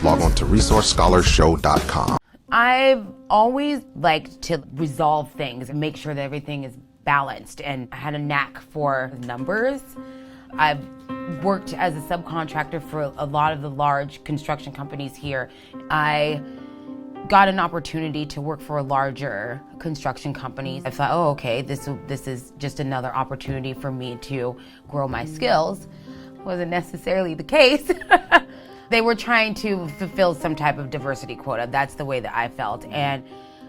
log on to resourcescholarsshow.com. I've always liked to resolve things and make sure that everything is balanced, and I had a knack for numbers. I've worked as a subcontractor for a lot of the large construction companies here. I got an opportunity to work for a larger construction company. I thought, oh, okay, this is just another opportunity for me to grow my skills. Wasn't necessarily the case. They were trying to fulfill some type of diversity quota. That's the way that I felt. And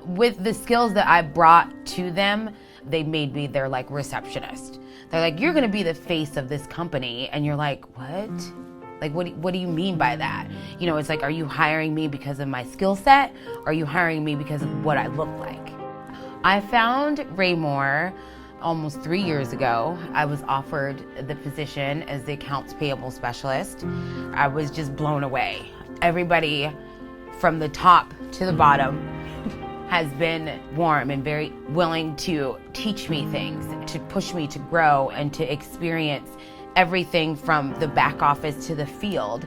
with the skills that I brought to them, they made me their like receptionist. They're like, you're gonna be the face of this company. And you're like, what? Like, what do you mean by that? You know, it's like, are you hiring me because of my skill set? Or are you hiring me because of what I look like? I found Raimore almost 3 years ago. I was offered the position as the accounts payable specialist. I was just blown away. Everybody from the top to the bottom has been warm and very willing to teach me things, to push me to grow and to experience everything from the back office to the field.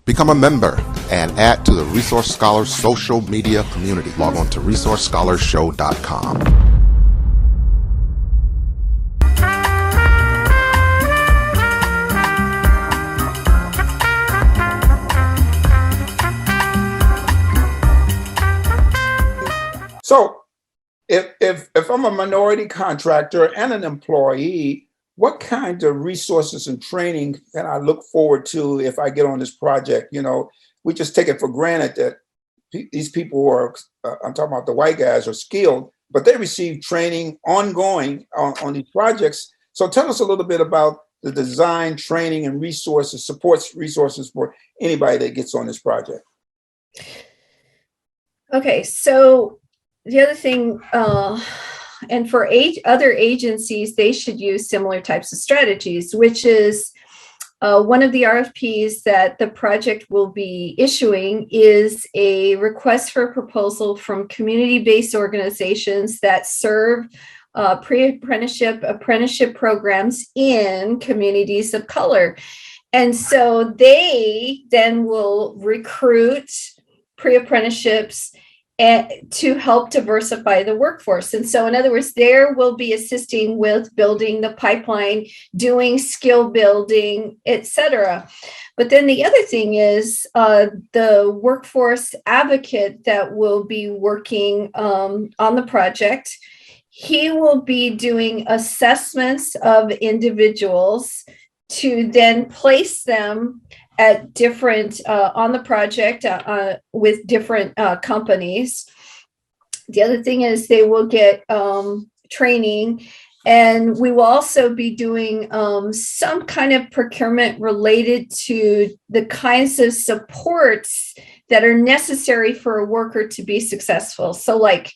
Become a member and add to the Resource Scholars social media community. Log on to resourcescholarsshow.com. So if I'm a minority contractor and an employee, what kind of resources and training can I look forward to if I get on this project? You know, we just take it for granted that these people are, I'm talking about the white guys, are skilled, but they receive training ongoing on these projects. So tell us a little bit about the design, training, and resources, supports resources for anybody that gets on this project. Okay, so the other thing, and for other agencies, they should use similar types of strategies, which is one of the RFPs that the project will be issuing is a request for a proposal from community-based organizations that serve pre-apprenticeship, apprenticeship programs in communities of color. And so they then will recruit pre-apprenticeships to help diversify the workforce. And so in other words, there will be assisting with building the pipeline, doing skill building, et cetera. But then the other thing is the workforce advocate that will be working on the project. He will be doing assessments of individuals to then place them at different on the project with different companies. The other thing is they will get training, and we will also be doing some kind of procurement related to the kinds of supports that are necessary for a worker to be successful. So like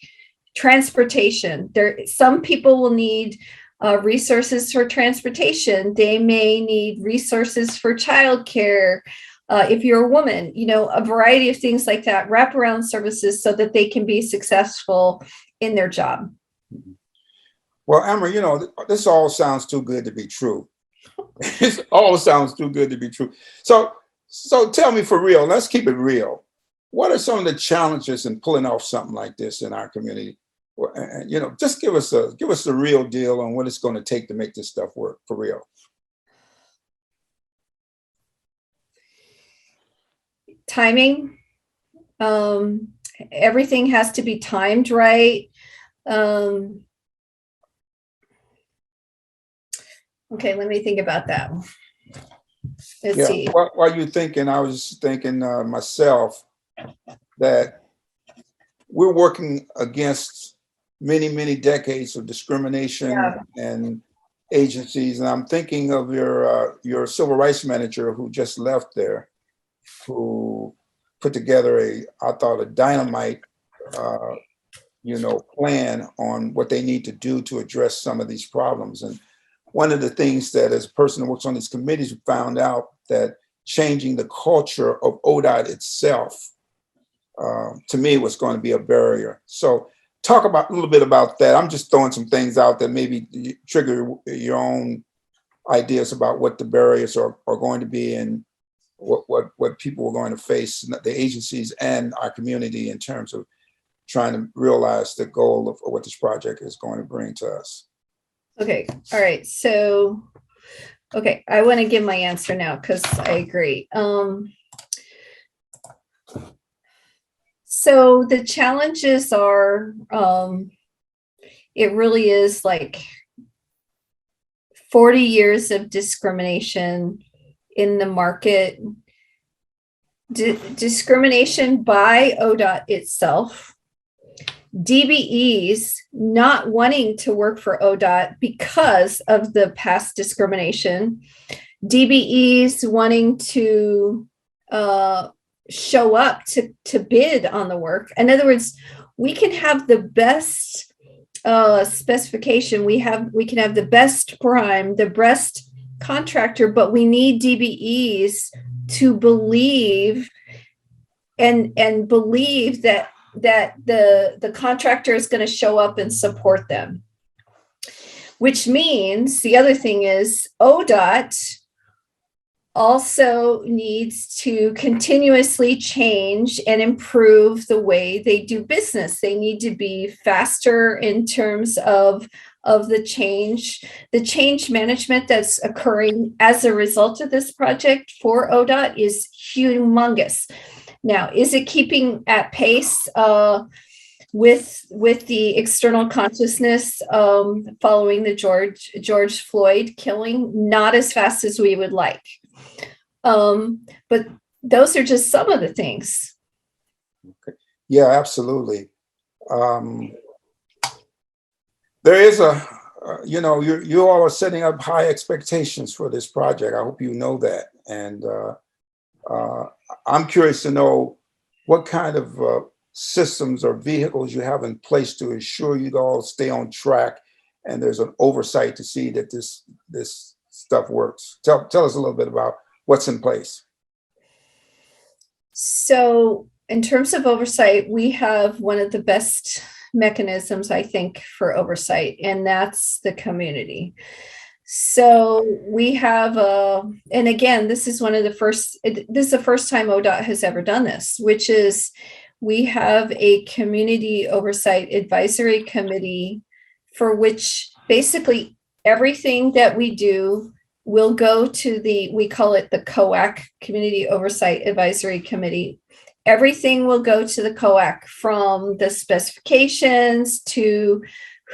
transportation, some people will need resources for transportation. They may need resources for childcare. If you're a woman, you know, a variety of things like that, wraparound services so that they can be successful in their job. Well, Amber, you know, this all sounds too good to be true. This all sounds too good to be true. So tell me for real, let's keep it real. What are some of the challenges in pulling off something like this in our community? You know, just give us the real deal on what it's going to take to make this stuff work for real. Timing. Everything has to be timed right. Okay, let me think about that. Let's see. While you're thinking, I was thinking myself that we're working against many decades of discrimination and agencies. And I'm thinking of your civil rights manager who just left there, who put together I thought a dynamite, plan on what they need to do to address some of these problems. And one of the things that as a person who works on these committees, we found out that changing the culture of ODOT itself, to me, was going to be a barrier. So talk a little bit about that. I'm just throwing some things out that maybe trigger your own ideas about what the barriers are going to be and what people were going to face, the agencies and our community, in terms of trying to realize the goal of what this project is going to bring to us. Okay. All right. So, okay, I want to give my answer now because I agree. So the challenges are, it really is like 40 years of discrimination in the market, discrimination by ODOT itself, DBEs not wanting to work for ODOT because of the past discrimination, DBEs wanting to show up to bid on the work. In other words, we can have the best specification, we can have the best prime, the best contractor, but we need DBEs to believe and believe that the contractor is going to show up and support them. Which means the other thing is ODOT also needs to continuously change and improve the way they do business. They need to be faster in terms of the change management that's occurring as a result of this project for ODOT is humongous. Now, is it keeping at pace with the external consciousness following the George Floyd killing? Not as fast as we would like. But those are just some of the things. Okay. Yeah, absolutely. There is you all are setting up high expectations for this project. I hope you know that. And I'm curious to know what kind of systems or vehicles you have in place to ensure you all stay on track and there's an oversight to see that this stuff works. Tell us a little bit about what's in place. So in terms of oversight, we have one of the best mechanisms, I think, for oversight, and that's the community. So we have, and again, this is the first time ODOT has ever done this, which is we have a community oversight advisory committee for which basically everything that we do will go to we call it the COAC, Community Oversight Advisory Committee. Everything will go to the COAC, from the specifications to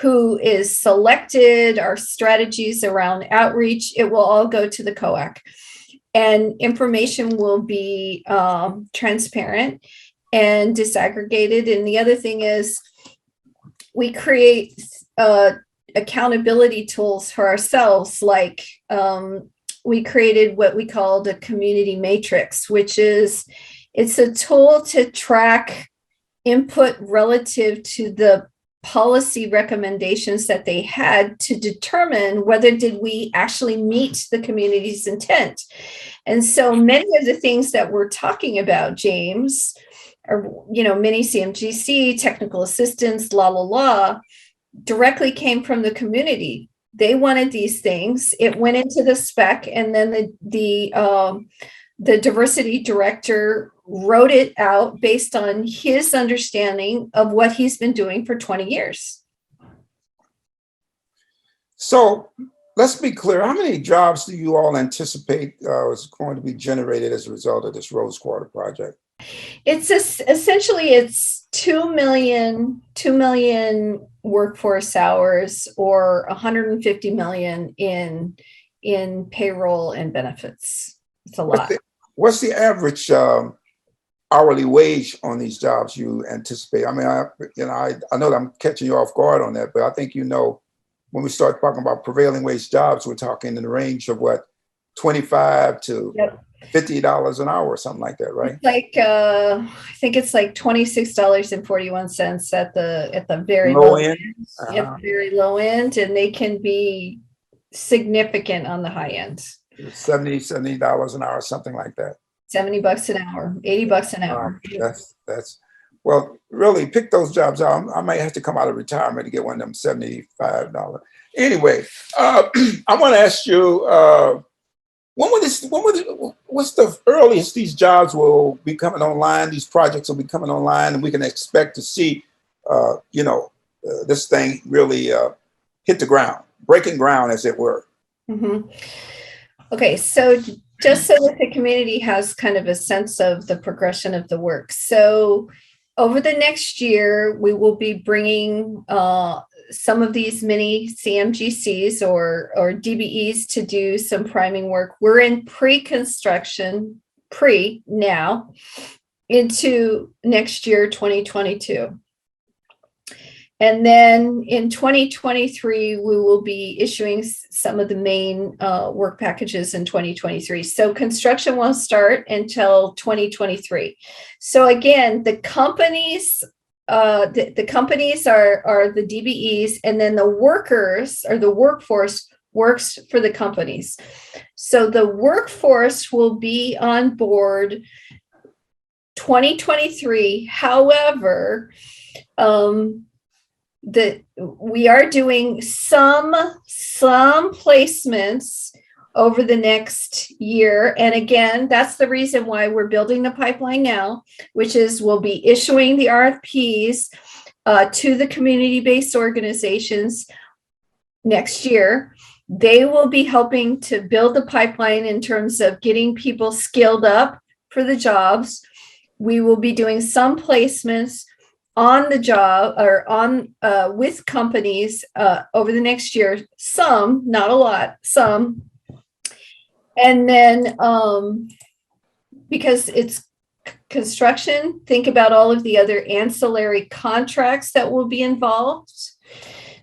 who is selected, our strategies around outreach. It will all go to the COAC. And information will be transparent and disaggregated. And the other thing is we create accountability tools for ourselves. Like we created what we call the community matrix, which is, it's a tool to track input relative to the policy recommendations that they had to determine whether did we actually meet the community's intent. And so many of the things that we're talking about, James, are, mini CMGC, technical assistance, directly came from the community. They wanted these things. It went into the spec, and then the diversity director wrote it out based on his understanding of what he's been doing for 20 years. So let's be clear. How many jobs do you all anticipate is going to be generated as a result of this Rose Quarter project? It's essentially it's 2 million workforce hours, or 150 million in payroll and benefits. It's a lot. What's the average hourly wage on these jobs you anticipate? I mean, I know that I'm catching you off guard on that, but I think when we start talking about prevailing wage jobs, we're talking in the range of what, $25 to $50 an hour or something like that, right? It's like I think it's like $26.41 at the very low end. At the very low end, and they can be significant on the high end. $70 an hour, something like that. $70 an hour, $80 an hour. That's well, really pick those jobs out. I might have to come out of retirement to get one of them $75. Anyway, I want to ask you, what's the earliest these jobs will be coming online? These projects will be coming online, and we can expect to see, this thing really hit the ground, breaking ground, as it were. Mm-hmm. Okay, so just so that the community has kind of a sense of the progression of the work. So over the next year, we will be bringing some of these mini CMGCs or DBEs to do some priming work. We're in pre-construction, now, into next year, 2022. And then in 2023, we will be issuing some of the main work packages in 2023. So construction won't start until 2023. So again, the companies, the companies are the DBEs, and then the workers or the workforce works for the companies. So the workforce will be on board 2023. However, we are doing some placements over the next year. And again, that's the reason why we're building the pipeline now, which is we'll be issuing the RFPs to the community-based organizations next year. They will be helping to build the pipeline in terms of getting people skilled up for the jobs. We will be doing some placements on the job or on with companies over the next year, some, not a lot, some. And then because it's construction, think about all of the other ancillary contracts that will be involved.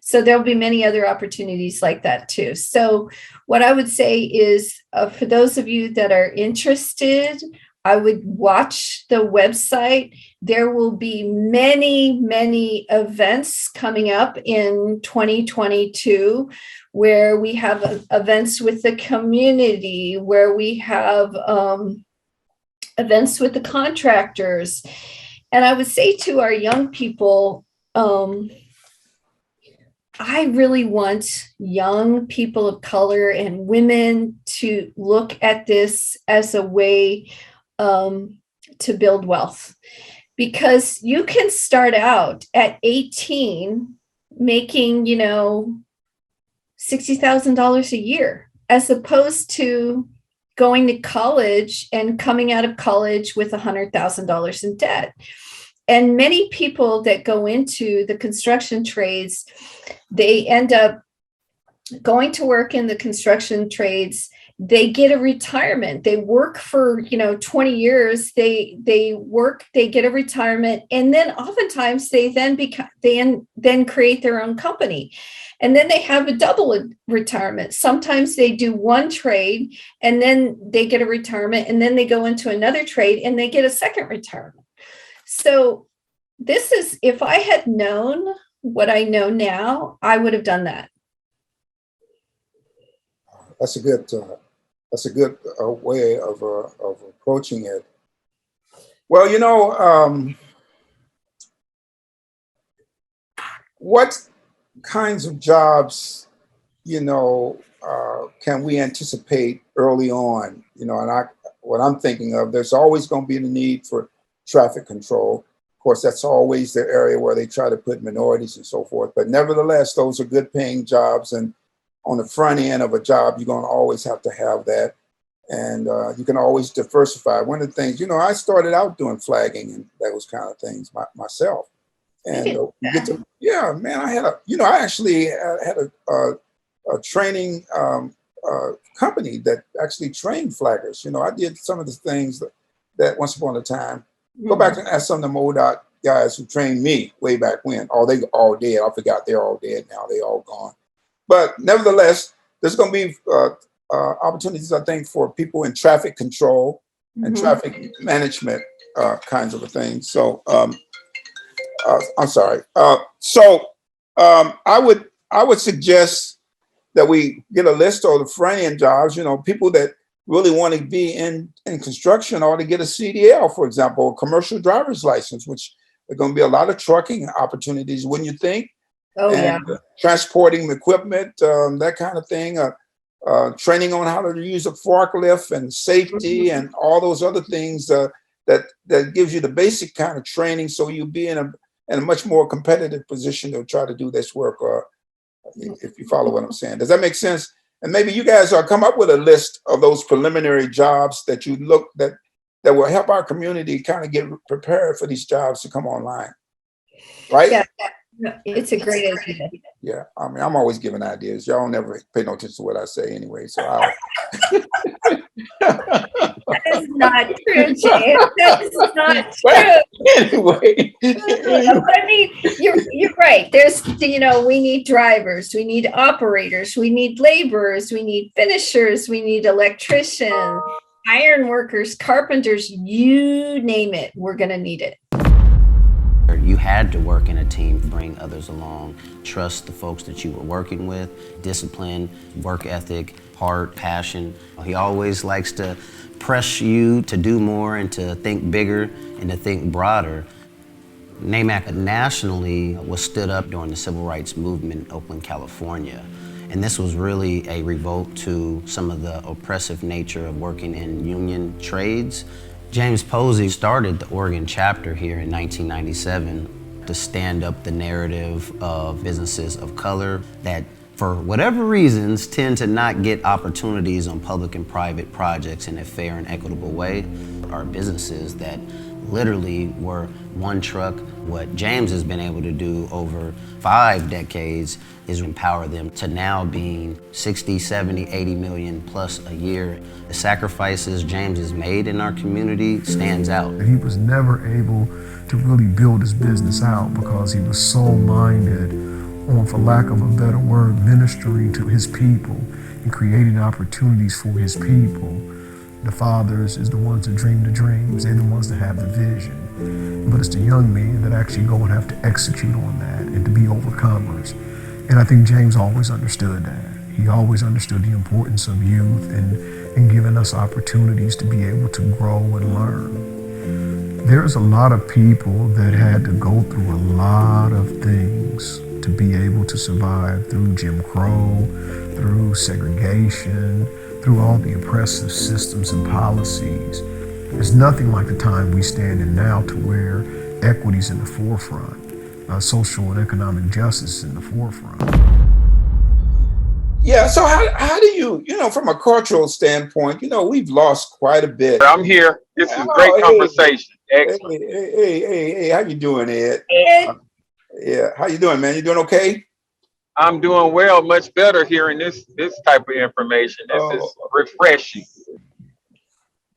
So there'll be many other opportunities like that too. So what I would say is for those of you that are interested, I would watch the website. There will be many, many events coming up in 2022 where we have events with the community, where we have events with the contractors. And I would say to our young people, I really want young people of color and women to look at this as a way to build wealth, because you can start out at 18 making, $60,000 a year, as opposed to going to college and coming out of college with $100,000 in debt. And many people that go into the construction trades, they end up going to work in the construction trades. They get a retirement. They work for 20 years. They work. They get a retirement, and then oftentimes they then create their own company, and then they have a double retirement. Sometimes they do one trade, and then they get a retirement, and then they go into another trade, and they get a second retirement. So this is, if I had known what I know now, I would have done that. That's a good way of approaching it. Well, what kinds of jobs, can we anticipate early on? And what I'm thinking of, there's always going to be the need for traffic control. Of course, that's always the area where they try to put minorities and so forth. But nevertheless, those are good paying jobs. And on the front end of a job, you're going to always have to have that. And you can always diversify. One of the things, I started out doing flagging and those kind of things myself. And I had I actually had a training company that actually trained flaggers. I did some of the things that once upon a time. Go back and ask some of the MoDOT guys who trained me way back when. Oh, they all dead. I forgot they're all dead now. They all gone. But nevertheless, there's going to be opportunities, I think, for people in traffic control and traffic management kinds of a thing. So I'm sorry. I would suggest that we get a list of the front end jobs. People that really want to be in construction ought to get a CDL, for example, a commercial driver's license, which there are going to be a lot of trucking opportunities, wouldn't you think? Oh, and, transporting equipment, that kind of thing. training on how to use a forklift and safety and all those other things that gives you the basic kind of training, so you'll be in a much more competitive position to try to do this work. If you follow what I'm saying, does that make sense? And maybe you guys come up with a list of those preliminary jobs that you look that will help our community kind of get prepared for these jobs to come online, right? Yeah, it's a great idea. Yeah, I mean, I'm always giving ideas. Y'all never pay no attention to what I say anyway, so I'll. That is not true, James. That is not true. Anyway, I mean, you're right. There's, we need drivers, we need operators, we need laborers, we need finishers, we need electricians, iron workers, carpenters, you name it, we're going to need it. You had to work in a team, bring others along, trust the folks that you were working with, discipline, work ethic, heart, passion. He always likes to press you to do more and to think bigger and to think broader. NAMAC nationally was stood up during the Civil Rights Movement in Oakland, California. And this was really a revolt to some of the oppressive nature of working in union trades. James Posey started the Oregon chapter here in 1997 to stand up the narrative of businesses of color that, for whatever reasons, tend to not get opportunities on public and private projects in a fair and equitable way. Are businesses that literally were one truck. What James has been able to do over 5 decades is empower them to now being 60, 70, 80 million plus a year. The sacrifices James has made in our community stands out. He was never able to really build his business out because he was so minded on, for lack of a better word, ministering to his people and creating opportunities for his people. The fathers is the ones that dream the dreams. They're the ones that have the vision. But it's the young men that actually go and have to execute on that and to be overcomers. And I think James always understood that. He always understood the importance of youth and giving us opportunities to be able to grow and learn. There's a lot of people that had to go through a lot of things to be able to survive through Jim Crow, through segregation, through all the oppressive systems and policies. There's nothing like the time we stand in now to where equity's in the forefront, social and economic justice in the forefront. Yeah, so how do you, from a cultural standpoint, we've lost quite a bit. I'm here. This is great conversation. Excellent. Hey, how you doing, Ed? Ed. Yeah, how you doing, man? You doing okay? I'm doing well, much better hearing this type of information. This is refreshing.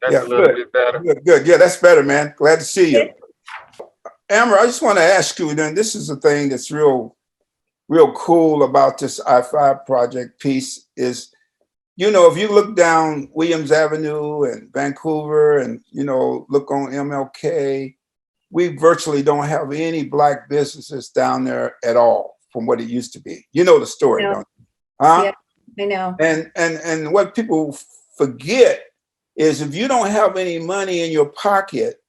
That's a little bit better. Good. Yeah, that's better, man. Glad to see you. Amber, I just want to ask you, then, this is the thing that's real cool about this I-5 project piece is, if you look down Williams Avenue and Vancouver and, look on MLK, we virtually don't have any Black businesses down there at all from what it used to be. You know the story, don't you? Huh? Yeah, I know. And what people forget is if you don't have any money in your pocket,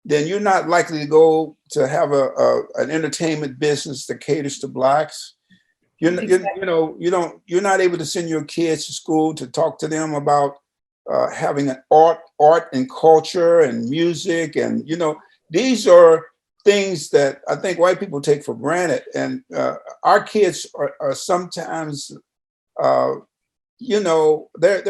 then you're not likely to go to have an entertainment business that caters to Blacks. You're not able to send your kids to school to talk to them about having an art and culture and music, and these are things that I think white people take for granted, and our kids are sometimes they're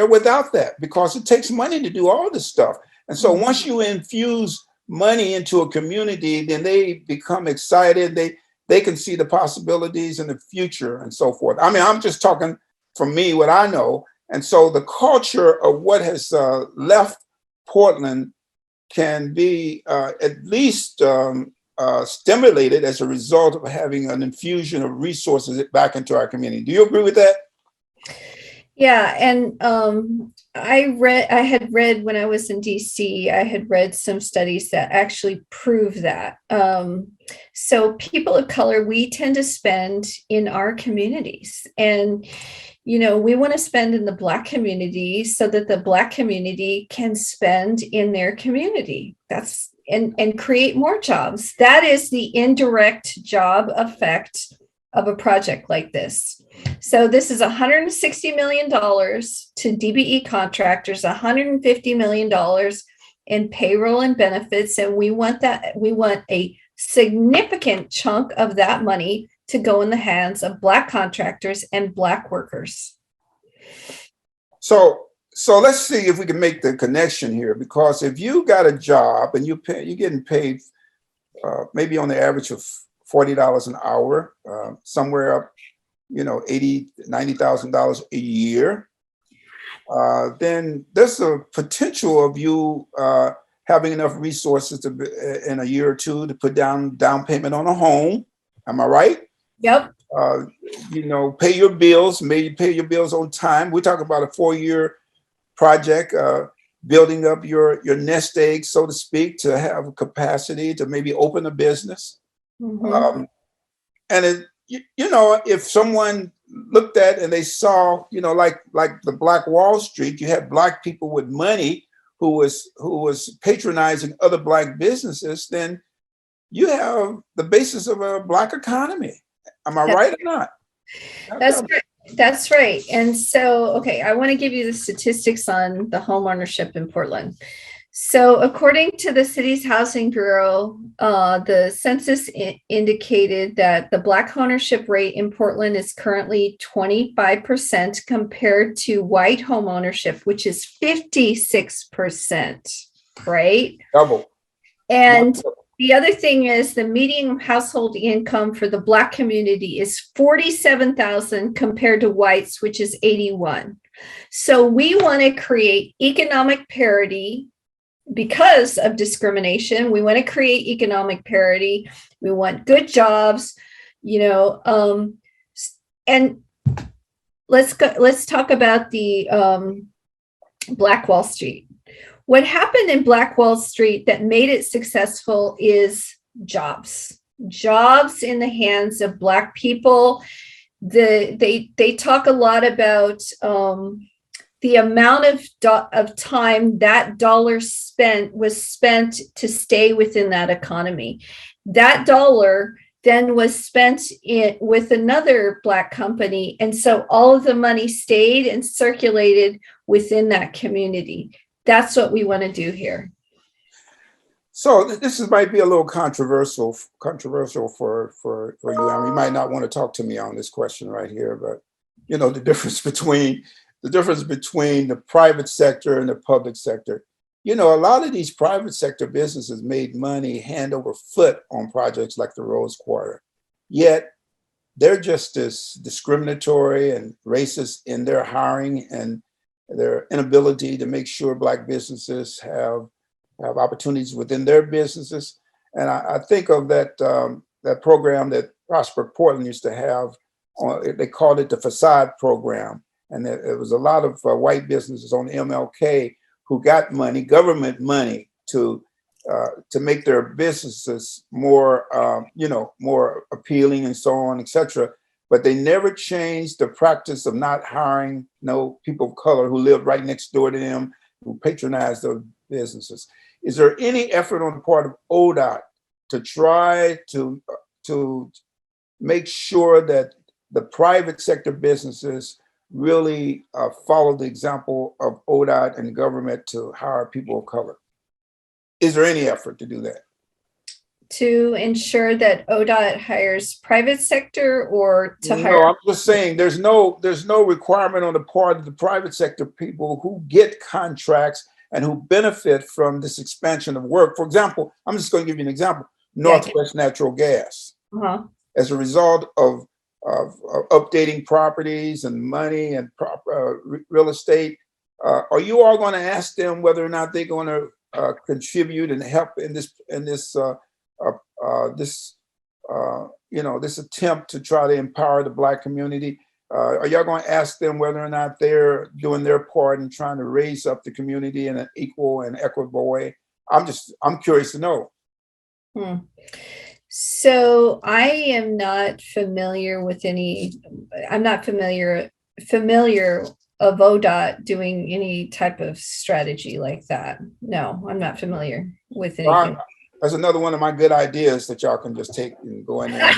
without that because it takes money to do all this stuff. And so once you infuse money into a community, then they become excited. They can see the possibilities in the future and so forth. I mean, I'm just talking from me, what I know. And so the culture of what has left Portland can be at least stimulated as a result of having an infusion of resources back into our community. Do you agree with that? Yeah, and I had read when I was in DC, I had read some studies that actually prove that. So people of color, we tend to spend in our communities, and we want to spend in the Black community so that the Black community can spend in their community. That's and create more jobs. That is the indirect job effect of a project like this. So this is $160 million to DBE contractors, $150 million in payroll and benefits. And we want a significant chunk of that money to go in the hands of Black contractors and Black workers. So let's see if we can make the connection here, because if you got a job and you're getting paid maybe on the average of $40 an hour, somewhere up, $80,000, $90,000 a year, then there's a potential of you having enough resources in a year or two to put down payment on a home. Am I right? Yep. Pay your bills, maybe pay your bills on time. We're talking about a 4-year project, building up your nest egg, so to speak, to have a capacity to maybe open a business. Mm-hmm. And if someone looked at and they saw, like the Black Wall Street, you had Black people with money who was patronizing other Black businesses, then you have the basis of a Black economy. Am I right or not? That's right. That's right. And so, okay, I want to give you the statistics on the home ownership in Portland. So according to the city's housing bureau, the census indicated that the Black ownership rate in Portland is currently 25% compared to white home ownership, which is 56%, right? Double. And the other thing is the median household income for the Black community is $47,000 compared to whites, which is $81,000. So we want to create economic parity because of discrimination. We want to create economic parity. We want good jobs, and let's talk about the Black Wall Street. What happened in Black Wall Street that made it successful is jobs in the hands of Black people. They talk a lot about the amount of time that dollar was spent to stay within that economy. That dollar then was spent with another Black company. And so all of the money stayed and circulated within that community. That's what we want to do here. So this might be a little controversial for you. I mean, you might not want to talk to me on this question right here, but the difference between the private sector and the public sector. A lot of these private sector businesses made money hand over foot on projects like the Rose Quarter. Yet they're just as discriminatory and racist in their hiring and their inability to make sure Black businesses have opportunities within their businesses. And I think of that program that Prosper Portland used to have. They called it the Facade Program. And there was a lot of white businesses on MLK who got money, government money, to make their businesses more, more appealing and so on, et cetera. But they never changed the practice of not hiring people of color who lived right next door to them, who patronized those businesses. Is there any effort on the part of ODOT to try to make sure that the private sector businesses really follow the example of ODOT and the government to hire people of color? Is there any effort to do that? To ensure that ODOT hires private sector or to hire? No, I'm just saying there's no requirement on the part of the private sector people who get contracts and who benefit from this expansion of work. For example, I'm just going to give you an example. Northwest Natural Gas. Uh-huh. As a result of updating properties and money and real estate, are you all going to ask them whether or not they're going to contribute and help in this attempt to try to empower the Black community? Are y'all going to ask them whether or not they're doing their part in trying to raise up the community in an equal and equitable way? I'm curious to know. So I am not familiar with I'm not familiar of ODOT doing any type of strategy like that. No, I'm not familiar with anything. That's another one of my good ideas that y'all can just take and go in there.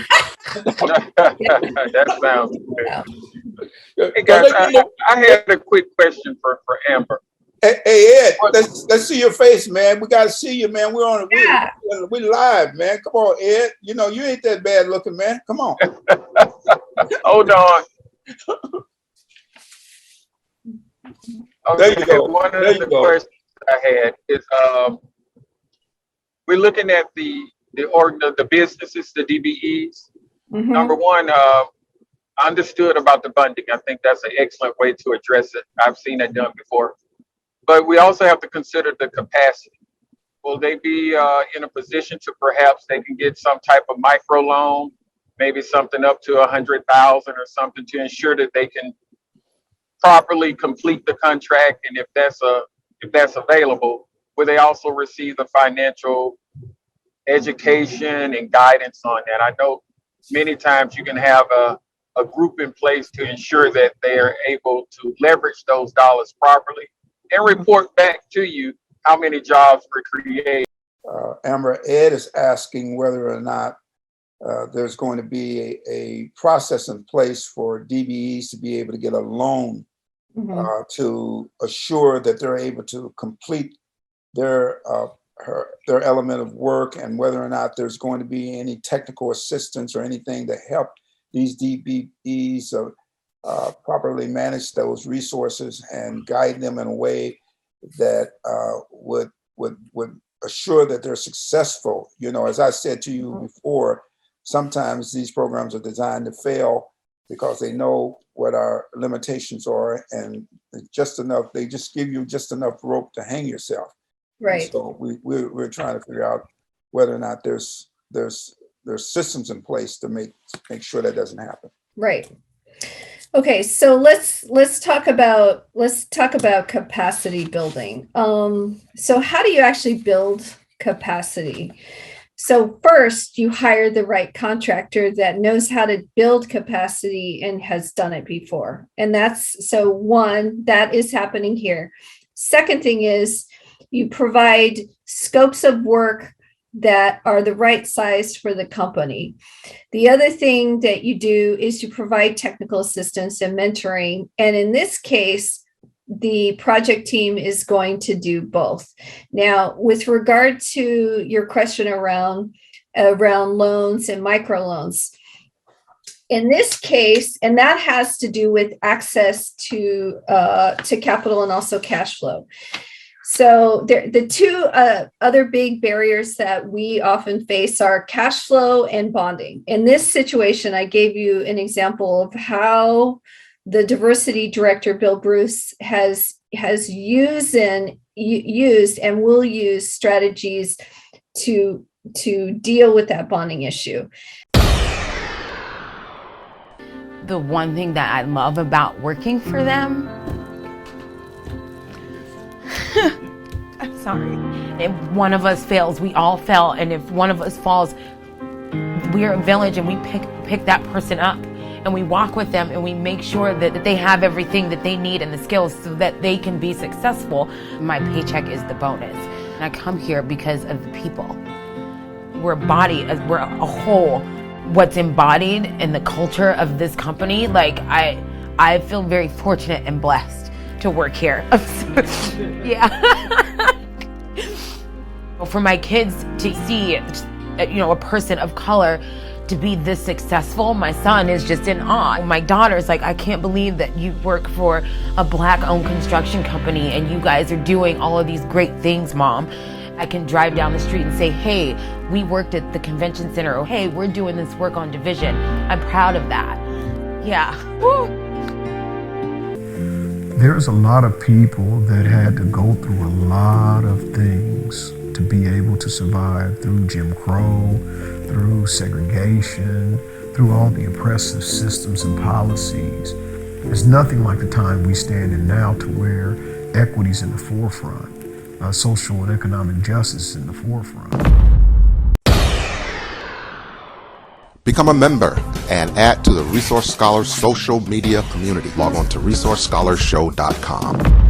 That sounds good. Hey guys, I had a quick question for Amber. Hey Ed, let's see your face, man. We gotta see you, man. We live, man. Come on, Ed. You know you ain't that bad looking, man. Come on. Hold on. There you go. One of the questions I had is we're looking at the businesses, the DBEs. Mm-hmm. Number one, I understood about the funding. I think that's an excellent way to address it. I've seen it done before. But we also have to consider the capacity. Will they be in a position to perhaps they can get some type of micro loan, maybe something up to 100,000 or something to ensure that they can properly complete the contract? And if that's available, will they also receive the financial education and guidance on that? I know many times you can have a group in place to ensure that they are able to leverage those dollars properly and report back to you how many jobs were created. Amber, Ed is asking whether or not there's going to be a process in place for DBEs to be able to get a loan to assure that they're able to complete their element of work, and whether or not there's going to be any technical assistance or anything to help these DBEs properly manage those resources and guide them in a way that would assure that they're successful. You know, as I said to you before, sometimes these programs are designed to fail because they know what our limitations are, and they just give you just enough rope to hang yourself. Right. And so we're trying to figure out whether or not there's systems in place to make sure that doesn't happen. Right. Okay, so let's talk about capacity building. So how do you actually build capacity? So first, you hire the right contractor that knows how to build capacity and has done it before. And that is happening here. Second thing is you provide scopes of work that are the right size for the company. The other thing that you do is you provide technical assistance and mentoring. And in this case, the project team is going to do both. Now, with regard to your question around loans and microloans, in this case, and that has to do with access to capital and also cash flow. So the two other big barriers that we often face are cash flow and bonding. In this situation, I gave you an example of how the diversity director, Bill Bruce, has used and will use strategies to deal with that bonding issue. The one thing that I love about working for them, I'm sorry. If one of us fails, we all fail. And if one of us falls, we are a village and we pick that person up and we walk with them and we make sure that they have everything that they need and the skills so that they can be successful. My paycheck is the bonus. And I come here because of the people. We're a body, we're a whole. What's embodied in the culture of this company, like I feel very fortunate and blessed to work here. Yeah. For my kids to see, a person of color to be this successful, my son is just in awe. My daughter's like, I can't believe that you work for a Black-owned construction company and you guys are doing all of these great things, Mom. I can drive down the street and say, hey, we worked at the convention center, or hey, we're doing this work on Division. I'm proud of that. Yeah. Woo. There's a lot of people that had to go through a lot of things to be able to survive through Jim Crow, through segregation, through all the oppressive systems and policies. There's nothing like the time we stand in now to where equity's in the forefront. Social and economic justice in the forefront. Become a member and add to the Resource Scholars social media community. Log on to resourcesscholarshow.com.